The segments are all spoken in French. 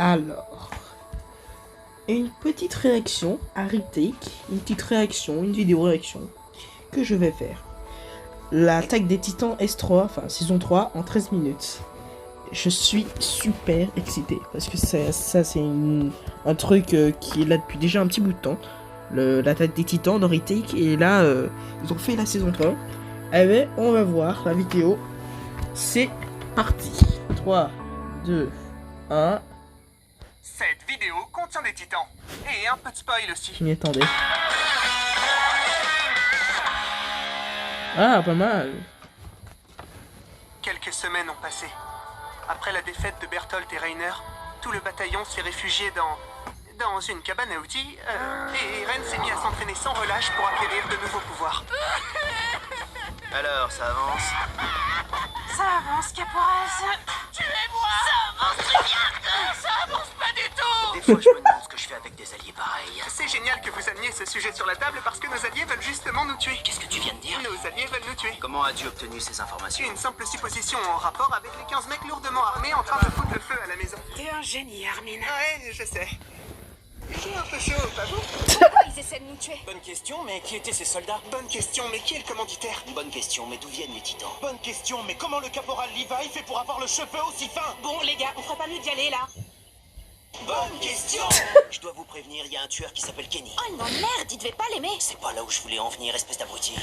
Alors, une petite réaction à retake, une vidéo réaction que je vais faire. L'attaque des Titans S3, enfin saison 3 en 13 minutes. Je suis super excité parce que ça c'est un truc qui est là depuis déjà un petit bout de temps. L'attaque des Titans dans retake, et là ils ont fait la saison 3. Eh ben, on va voir la vidéo. C'est parti. 3, 2, 1. Cette vidéo contient des titans. Et un peu de spoil aussi. Je m'y attendais. Ah, pas mal. Quelques semaines ont passé. Après la défaite de Berthold et Rainer, tout le bataillon s'est réfugié dans une cabane à outils. Et Eren s'est mis à s'entraîner sans relâche pour acquérir de nouveaux pouvoirs. Alors, ça avance? Ça avance, Caporal. Tuez-moi. Ça avance très bien. Ça avance pas du tout. Des fois, je me demande ce que je fais avec des alliés pareils. C'est génial que vous ameniez ce sujet sur la table parce que nos alliés veulent justement nous tuer. Qu'est-ce que tu viens de dire? Nos alliés veulent nous tuer. Comment as-tu obtenu ces informations? Une simple supposition en rapport avec les 15 mecs lourdement armés en train de foutre le feu à la maison. T'es un génie, Armin. Ouais, je sais. J'ai un peu chaud, pas vous? Pourquoi ils essaient de nous tuer? Bonne question, mais qui étaient ces soldats? Bonne question, mais qui est le commanditaire? Bonne question, mais d'où viennent les titans? Bonne question, mais comment le caporal Levi fait pour avoir le cheveu aussi fin? Bon, les gars, on ferait pas mieux d'y aller, là? Bonne question. Je dois vous prévenir, il y a un tueur qui s'appelle Kenny. Oh non, merde, il devait pas l'aimer. C'est pas là où je voulais en venir, espèce d'abruti.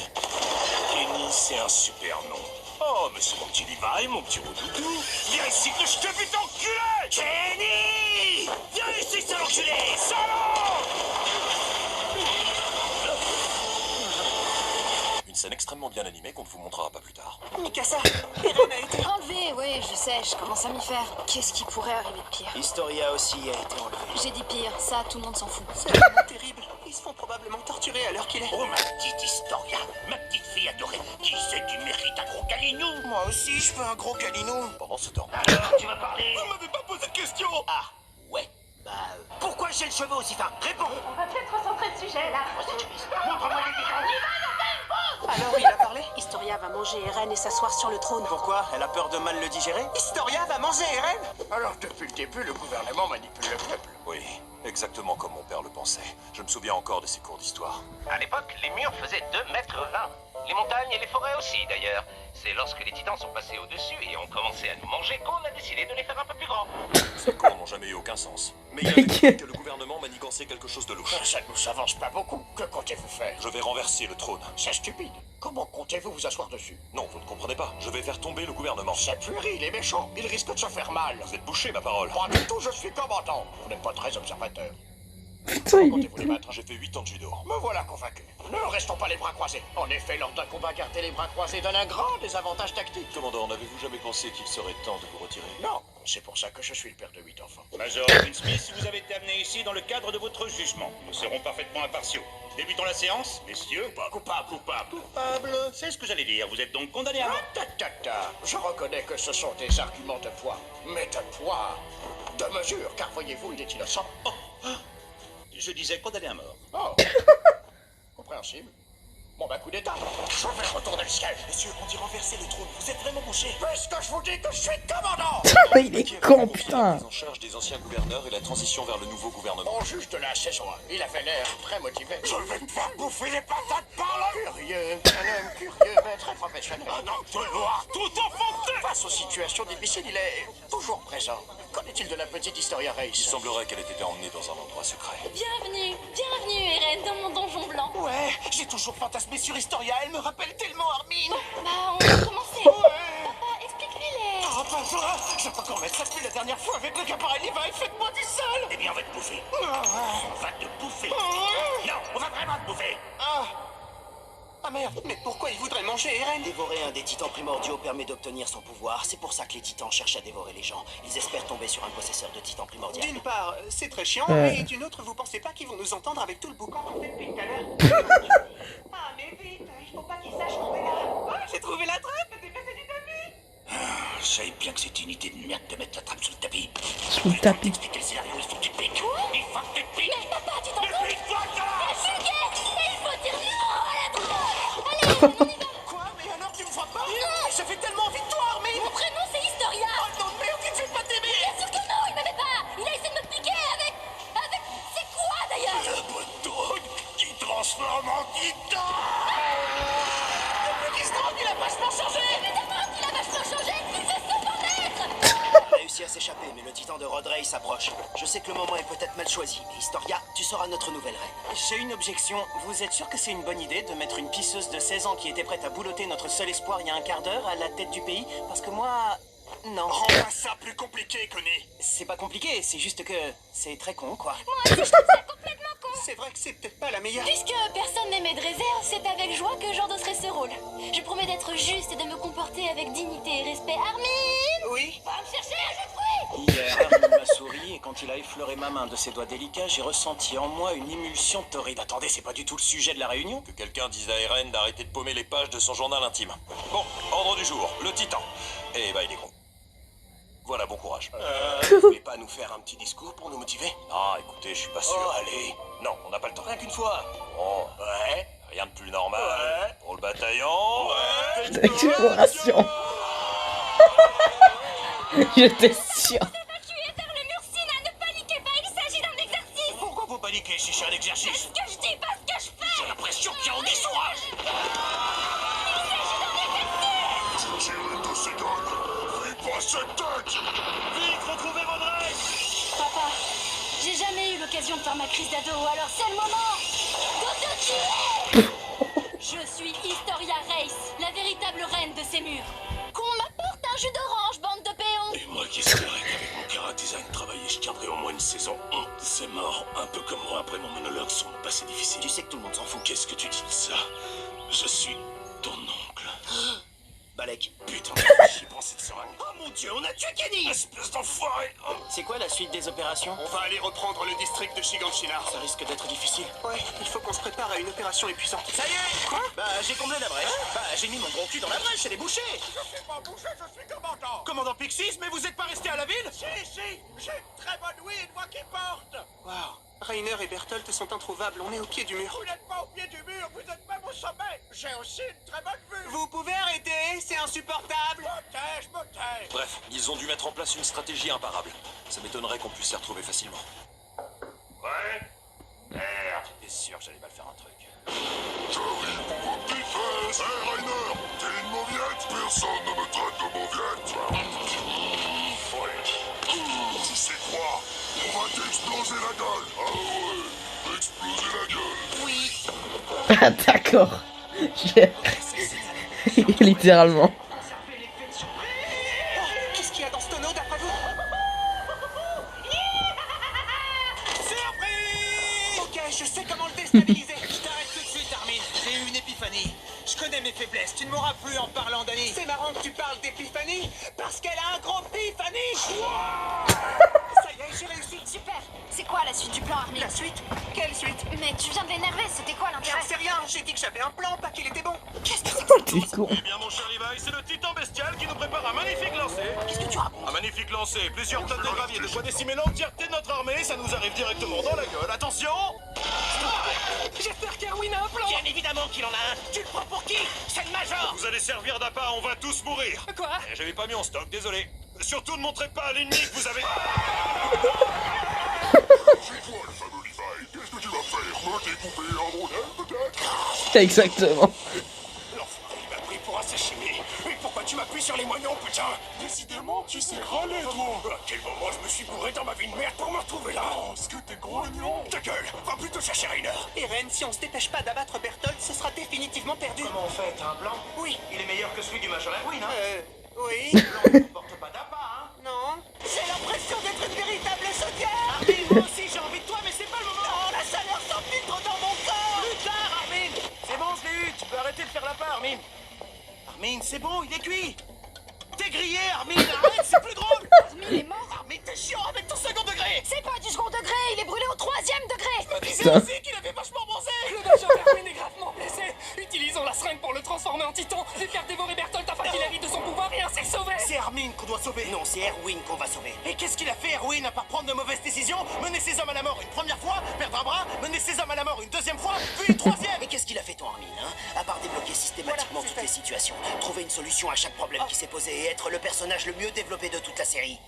Kenny, c'est un super nom. Oh, mais c'est mon petit Levi, mon petit roudoudou. Viens ici que je te bute enculé! Kenny! Viens ici, sale enculé! Salaud! Une scène extrêmement bien animée qu'on ne vous montrera pas plus tard. Mikasa, Eren a été... Enlevé, oui, je sais, je commence à m'y faire. Qu'est-ce qui pourrait arriver de pire? Historia aussi a été enlevée. J'ai dit pire, ça, tout le monde s'en fout. C'est vraiment terrible. Ils se font probablement torturer à l'heure qu'il est. Oh, ma petite Historia, ma petite fille adorée, qui sait qui mérite un gros câlinou? Moi aussi, je veux un gros câlinou. Pendant ce temps... Alors, tu vas parler? Vous m'avez pas posé de question. Ah, ouais. Bah, Pourquoi j'ai le cheveu aussi fin? Réponds. On va peut-être recentrer le sujet, là. Montre-moi les titans. Alors, il a parlé? Historia va manger Eren et s'asseoir sur le trône. Pourquoi? Elle a peur de mal le digérer? Historia va manger Eren? Alors depuis le début, le gouvernement manipule le peuple. Oui, exactement comme mon père le pensait. Je me souviens encore de ses cours d'histoire. À l'époque, les murs faisaient 2,20 mètres. Les montagnes et les forêts aussi, d'ailleurs. C'est lorsque les titans sont passés au-dessus et ont commencé à nous manger qu'on a décidé de les faire un peu plus grands. Ces cours n'ont jamais eu aucun sens. Mais il y avait cru que le gouvernement manigançait quelque chose de louche. Ça ne nous avance pas beaucoup. Que comptez-vous faire? Je vais renverser le trône. C'est stupide. Comment comptez-vous vous asseoir dessus? Non, vous ne comprenez pas. Je vais faire tomber le gouvernement. C'est puéril et méchant. Il risque de se faire mal. Vous êtes bouché, ma parole. Pas du tout, je suis commandant. Vous n'êtes pas très observateur. Putain, il est Comptez-vous les battre? J'ai fait 8 ans de judo. Me voilà convaincu. Ne restons pas les bras croisés. En effet, lors d'un combat, garder les bras croisés donne un grand désavantage tactique. Commandant, n'avez-vous jamais pensé qu'il serait temps de vous retirer? Non, c'est pour ça que je suis le père de 8 enfants. Major Smith, vous avez été amené ici dans le cadre de votre jugement. Nous serons parfaitement impartiaux. Débutons la séance, messieurs. Coupable. Coupable, c'est ce que j'allais dire. Vous êtes donc condamné à mort. Je reconnais que ce sont des arguments de poids. Mais de poids, de mesure, car voyez-vous, il est innocent. Je disais condamné à mort. Oh, compréhensible. Bon, bah, coup d'état. Je vais retourner le siège. Messieurs, on dit renverser le trône. Vous êtes vraiment bouché. Puisque je vous dis que je suis commandant. il est con, putain. En charge des anciens gouverneurs et la transition vers le nouveau gouvernement. Au juge de la saison 1, il avait l'air très motivé. Je vais me faire bouffer les patates par là. Curieux, un homme curieux, mais très professionnel. Un homme de noir tout enfanté. Face aux situations difficiles, il est toujours présent. Qu'en est-il de la petite Historia Il Reis? semblerait qu'elle ait été emmenée dans un endroit secret. Bienvenue, Eren, dans mon donjon blanc. Ouais, j'ai toujours fantasmé sur Historia. Elle me rappelle tellement Armin. Bah, on va commencer. Papa, explique-lui les... Oh, papa, je vais pas encore mettre ça depuis la dernière fois avec le caporal Levi. Faites-moi du sale. Eh bien, on va te bouffer. Ah. On va te bouffer. Non, on va vraiment te bouffer. Ah merde, mais pourquoi il voudrait manger Eren? dévorer un des titans primordiaux permet d'obtenir son pouvoir. C'est pour ça que les titans cherchent à dévorer les gens. Ils espèrent tomber sur un possesseur de titan primordial. D'une part, c'est très chiant, et d'une autre, vous pensez pas qu'ils vont nous entendre avec tout le boucan qu'on fait depuis tout à l'heure? Ah, mais vite, il faut pas qu'ils sachent qu'on est là. Ah, j'ai trouvé la trappe, t'es passé du tapis. Je savais bien que c'était une idée de merde de mettre la trappe sous le tapis. Sous le tapis. Expliquer le scénario, il faut que tu te piques. Il faut que tu te piques. Mais papa, tu t'en fous? Mais pique-toi, Il faut dire non à la trappe. Allez, Quoi? Mais alors tu me frappes pas? Non. Ça fait tellement envie de toi, Armin. mon prénom c'est Historia. Oh non, merde, tu ne fais pas t'aimer. Bien sûr que non, il m'avait pas. Il a essayé de réussi à s'échapper, mais le titan de Rodrey s'approche. Je sais que le moment est peut-être mal choisi, mais Historia, tu seras notre nouvelle reine. J'ai une objection. Vous êtes sûr que c'est une bonne idée de mettre une pisseuse de 16 ans qui était prête à boulotter notre seul espoir il y a un quart d'heure à la tête du pays? Parce que moi... Non. Rends pas ça plus compliqué, Connie. C'est pas compliqué, c'est juste que c'est très con, quoi. Moi aussi, je trouve ça complètement con. C'est vrai que c'est peut-être pas la meilleure. Puisque personne n'aimait de réserve, c'est avec joie que j'endosserai ce rôle. Je promets d'être juste et de me comporter avec dignité et respect. Armin! Oui? Va me chercher un jeu de fruits! Hier, Armin m'a souri et quand il a effleuré ma main de ses doigts délicats, j'ai ressenti en moi une émulsion torride. Attendez, c'est pas du tout le sujet de la réunion? Que quelqu'un dise à Eren d'arrêter de paumer les pages de son journal intime. Bon, ordre du jour, le titan. Eh bah, il est con. Voilà, bon courage. Vous voulez pas nous faire un petit discours pour nous motiver? Ah, écoutez, je suis pas sûr. Oh, allez. Non, on n'a pas le temps. Rien qu'une fois. Bon, Ouais. rien de plus normal. Ouais. Pour le bataillon. L'exploration. J'étais sûr. Évacuez vers le mur Sina, ne paniquez pas, il s'agit d'un exercice! Pourquoi vous paniquez si c'est un exercice? Ce que je dis, pas ce que je fais! J'ai l'impression qu'il y a anguille sous roche. Tirez de ces gueules. Fais pas cette tête. Vite, retrouvez Rodrey. Papa, j'ai jamais eu l'occasion de faire ma crise d'ado, alors c'est le moment de te tuer! Je suis Historia Reiss, la véritable reine de ces murs. Qu'on m'apporte un jus d'orange, bande de péons! Et moi qui espérais qu'avec mon chara-design travaillé, je tiendrais au moins une saison. C'est mort, un peu comme moi après mon monologue sur mon passé difficile. Tu sais que tout le monde s'en fout. Qu'est-ce que tu dis de ça? Je suis ton oncle. Balek. Putain, j'y pensais de seringue. Oh mon dieu, on a tué Kenny! Espèce d'enfoiré. C'est quoi la suite des opérations? On va aller reprendre le district de Shiganshina. Ça risque d'être difficile. Ouais, il faut qu'on se prépare à une opération épuisante. Ça y est! Quoi? Bah, j'ai comblé la brèche. Bah, j'ai mis mon gros cul dans la brèche, c'est les bouchers. Je suis pas bouché, je suis commandant. Commandant Pixis, mais vous êtes pas resté à la ville? Si, j'ai une très bonne ouïe, moi qui porte. Waouh. Rainer et Bertolt sont introuvables, on est au pied du mur. Vous n'êtes pas au pied du mur, vous êtes même au sommet. J'ai aussi une très bonne vue. Vous pouvez arrêter, c'est insupportable. Je me tais. Bref, ils ont dû mettre en place une stratégie imparable. Ça m'étonnerait qu'on puisse s'y retrouver facilement. Ouais? Merde, j'étais sûr que j'allais mal faire un truc. J'arrive pour vos petites fesses. Hey Rainer, t'es une mauviette. Personne ne me traite de mauviette. Ouais. Tu sais quoi? On va t'exploser la gueule. Ah ouais, exploser la gueule. Oui. Ah, d'accord. Littéralement. Qu'est-ce qu'il y a dans ce tonneau d'après vous? Surprise! Ok, je sais comment le déstabiliser. Je t'arrête tout de suite, Armin. J'ai eu une épiphanie. Je connais mes faiblesses. Tu ne m'auras plus en parlant d'Annie. C'est marrant que tu parles d'épiphanie, parce qu'elle a un gros pifanie. Ça y est, j'ai réussi. Super! C'est quoi la suite du plan, Armin? La suite? Quelle suite? Mais tu viens de l'énerver, c'était quoi l'intérêt? J'en sais rien, j'ai dit que j'avais un plan, pas qu'il était bon. Qu'est-ce que c'est que T'es con. Eh bien, mon cher Levi, c'est le titan bestial qui nous prépare un magnifique lancer. Qu'est-ce que tu racontes? Un magnifique lancer, plusieurs tonnes de gravier, de quoi décimer l'entièreté de notre armée, ça nous arrive directement dans la gueule. Attention! J'espère qu'Erwin a un plan. Bien évidemment qu'il en a un. Tu le prends pour qui? C'est le Major. Vous allez servir d'appât, on va tous mourir. Quoi? J'avais pas mis en stock, désolé. Surtout ne montrez pas à l'ennemi que vous avez... C'est toi le fameux Levi. Qu'est-ce que tu vas faire? Me découper en rondelles peut-être? Exactement. L'enfoiré, il m'a pris pour un sashimi. Mais pourquoi tu m'appuies sur les moignons, putain? Décidément, tu sais râler, toi. À quel moment je me suis bourré dans ma vie de merde pour me retrouver là? Parce que t'es grognon. Ta gueule, va plutôt chercher Rainer. Eren, si on se dépêche pas d'abattre Bertolt, ce sera définitivement perdu. Comment on fait? T'as un plan? Oui. Il est meilleur que celui du Major Erwin, hein? Oui. Ne porte pas d'appât, hein? Non. J'ai l'impression d'être une véritable chaudière. Armin, moi aussi j'ai envie de toi, mais c'est pas le moment. Non, la chaleur s'infiltre dans mon corps. Plus tard, Armin. C'est bon, je l'ai eu. Tu peux arrêter de faire la part, Armin. Armin, c'est bon, il est cuit. T'es grillé, Armin. Arrête, c'est plus drôle. Armin est mort? Armin, t'es chiant avec ton second degré. C'est pas du second degré, il est brûlé au 3e degré! Je me disais Putain. aussi qu'il avait vachement bronzé. Le Major Erwin est gravement blessé. Utilisons la seringue pour le transformer en titan et faire dévorer Bertolt afin qu'il hérite de son pouvoir et ainsi le sauver. C'est Armin qu'on doit sauver. Non, c'est Erwin qu'on va sauver. Et qu'est-ce qu'il a fait, Erwin, à part prendre de mauvaises décisions, mener ses hommes à la mort une première fois, perdre un bras, mener ses hommes à la mort une deuxième fois, puis une troisième? Mais qu'est-ce qu'il a fait ton Armin, hein? À part débloquer systématiquement Voilà, c'est toutes les situations, trouver une solution à chaque problème qui s'est posé et être le personnage le mieux développé de toute la série.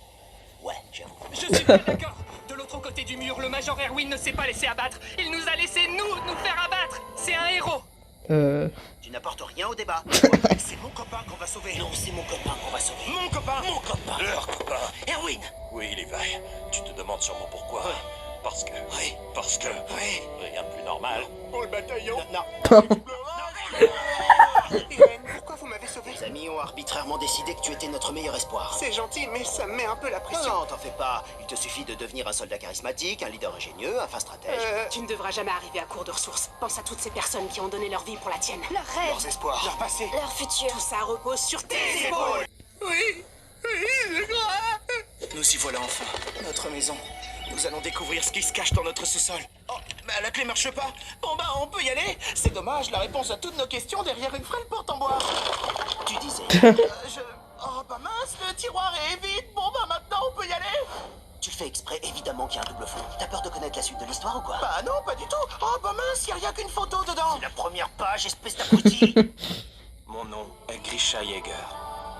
Ouais, j'avoue. Je suis bien d'accord. De l'autre côté du mur, le Major Erwin ne s'est pas laissé abattre. Il nous a laissé nous faire abattre. C'est un héros. Tu n'apportes rien au débat. C'est mon copain qu'on va sauver. Non, c'est mon copain qu'on va sauver. Mon copain. Mon copain. Leur copain. Erwin Tatooine. Oui, Levi. Tu te demandes sûrement pourquoi. Parce que... Oui. Parce que... Oui. Rien de plus normal. Pour le bataillon. Non. Irène, pourquoi vous m'avez sauvé? Les amis ont arbitrairement décidé que tu étais notre meilleur espoir. C'est gentil, mais ça me met un peu la pression. Non, t'en fais pas. Il te suffit de devenir un soldat charismatique, un leader ingénieux, un fin stratège. Tu ne devras jamais arriver à court de ressources. Pense à toutes ces personnes qui ont donné leur vie pour la tienne. Leurs rêves, Leurs espoirs. Leur passé. leur futur. Tout ça repose sur tes épaules. Oui, je crois. Nous y voilà enfin. Notre maison. Nous allons découvrir ce qui se cache dans notre sous-sol. Oh, bah la clé marche pas. Bon bah on peut y aller. C'est dommage, la réponse à toutes nos questions derrière une frêle porte en bois. Tu disais. Oh bah mince, le tiroir est vide. Bon bah maintenant on peut y aller. Tu le fais exprès, évidemment qu'il y a un double fond. T'as peur de connaître la suite de l'histoire ou quoi? Bah non, pas du tout. Oh bah mince, y a rien qu'une photo dedans. C'est la première page, espèce d'abruti. Mon nom est Grisha Yeager.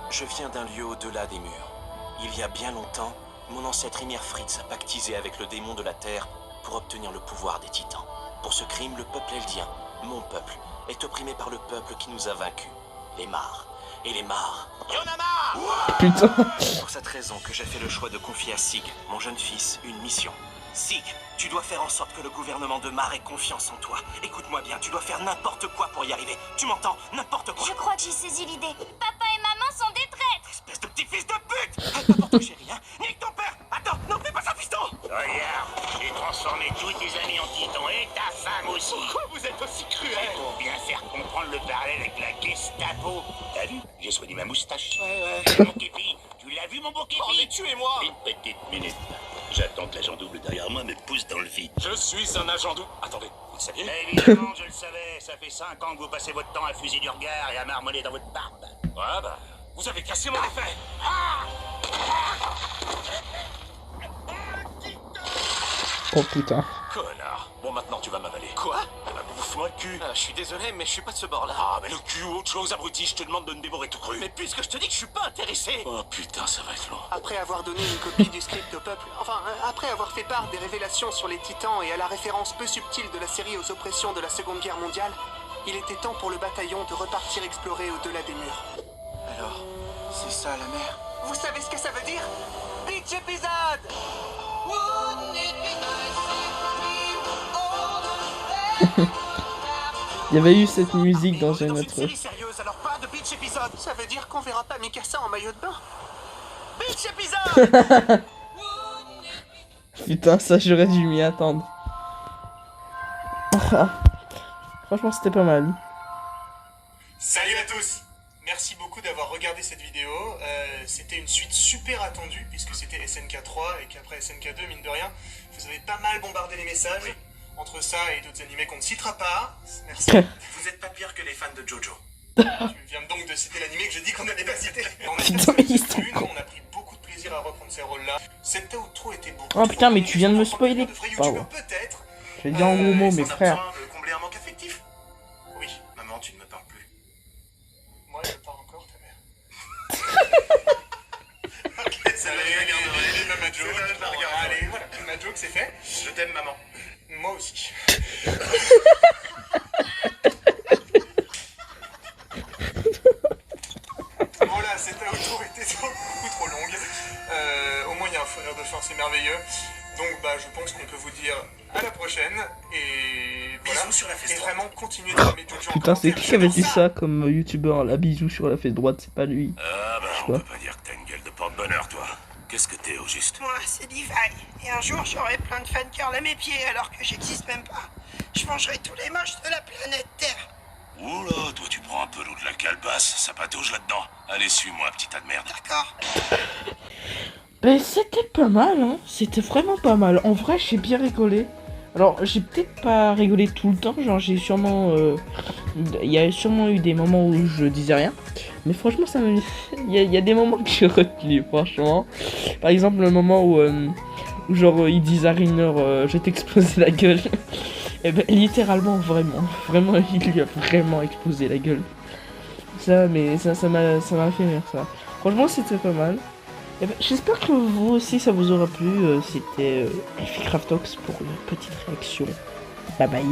Je viens d'un lieu au-delà des murs. Il y a bien longtemps, mon ancêtre Ymir Fritz a pactisé avec le démon de la Terre pour obtenir le pouvoir des titans. Pour ce crime, le peuple eldien, mon peuple, est opprimé par le peuple qui nous a vaincus, les Mars. Et les Mars. Yonama! Putain. C'est pour cette raison que j'ai fait le choix de confier à Sig, mon jeune fils, une mission. Sig, tu dois faire en sorte que le gouvernement de Mar ait confiance en toi. Écoute-moi bien, tu dois faire n'importe quoi pour y arriver. Tu m'entends? N'importe quoi. Je crois que j'ai saisi l'idée. Papa et maman sont des traîtres. Espèce de petit fils de pute! Pas pour toi, chérie, hein? Nique ton père! Attends, non, fais pas ça, fiston! Regarde, j'ai transformé tous tes amis en titans et ta femme aussi. Pourquoi vous êtes aussi cruel? Pour bien faire comprendre le parallèle avec la Gestapo. T'as vu? J'ai soigné ma moustache. Ouais. Mon képi, tu l'as vu mon beau képi? Oh mais tuez-moi. Une petite minute. J'attends que l'agent double derrière moi me pousse dans le vide. Je suis un agent double. Attendez, vous le saviez? Évidemment, je le savais. Ça fait 5 ans que vous passez votre temps à fuser du regard et à marmonner dans votre barbe. Ouais, bah, vous avez cassé mon effet. Oh putain. Connard. Bon, maintenant tu vas m'avaler. Quoi? Bah, bouffe-moi le cul. Je suis désolé, mais je suis pas de ce bord-là. Ah, mais le cul ou autre chose, abruti, je te demande de me dévorer tout cru. Mais puisque je te dis que je suis pas intéressé. Oh putain, ça va être long. Après avoir donné une copie du script au peuple, enfin, après avoir fait part des révélations sur les titans et à la référence peu subtile de la série aux oppressions de la Seconde Guerre mondiale, il était temps pour le bataillon de repartir explorer au-delà des murs. Alors, c'est ça la mer? Vous savez ce que ça veut dire? Beach épisode! Il y avait eu cette musique dans un autre. Série sérieuse, alors pas de Beach épisode. Ça veut dire qu'on verra pas Mikasa en maillot de bain. Beach épisode! Putain, ça j'aurais dû m'y attendre. Franchement, c'était pas mal. Salut à tous! Merci beaucoup d'avoir regardé cette vidéo. C'était une suite super attendue puisque c'était SNK 3 et qu'après SNK 2, mine de rien, vous avez pas mal bombardé les messages. Oui. Entre ça et d'autres animés qu'on ne citera pas. Merci. Vous êtes pas pire que les fans de Jojo. Tu viens donc de citer l'animé que je dis qu'on n'allait pas citer. On a pris beaucoup de plaisir à reprendre ces rôles-là. Cette outro était beaucoup. Oh putain, mais tu viens de me spoiler. Pardon. Peut-être. Je vais dire en gros mots, mes on a frères. besoin de combler un manque affectif. Oui, maman, tu ne me parles plus. Moi, je parle encore, ta mère. Ok, ça va, je regarderai. Ma joke. Allez, voilà, ma joke, c'est fait. Je t'aime, maman. Moi aussi. Voilà, cette outro était beaucoup trop longue. Au moins, il y a un fou rire de fin, c'est merveilleux. Donc, bah, je pense qu'on peut vous dire à la prochaine. Et voilà. Bisous sur la fesse et droite. vraiment, continuez de mettre Jojo en Putain, c'est commentaire. qui avait dit ça comme youtubeur? La bisou sur la fesse droite, c'est pas lui. Ah bah, Je sais on pas. peut pas dire que t'as une gueule de porte-bonheur, toi. Qu'est-ce que t'es, au juste? Moi, c'est Levi. Et un jour, j'aurai plein de fan-girls à mes pieds alors que j'existe même pas. Je mangerai tous les moches de la planète Terre. Oula, toi tu prends un peu l'eau de la calebasse, ça patauge là-dedans. Allez, suis-moi, petit tas de merde. D'accord. Ben, c'était pas mal, hein. C'était vraiment pas mal. En vrai, j'ai bien rigolé. Alors, j'ai peut-être pas rigolé tout le temps. Genre, j'ai sûrement... Il y a sûrement eu des moments où je disais rien. Mais franchement, ça me... Il y a des moments que j'ai retenus, franchement. Par exemple, le moment où genre, ils disent à Rainer, je vais t'exploser la gueule. Et ben, littéralement, vraiment, il lui a vraiment explosé la gueule. Ça, mais ça m'a fait rire, ça. Franchement, c'était pas mal. Et ben, j'espère que vous aussi, ça vous aura plu. C'était Craftox pour une petite réaction. Bye bye.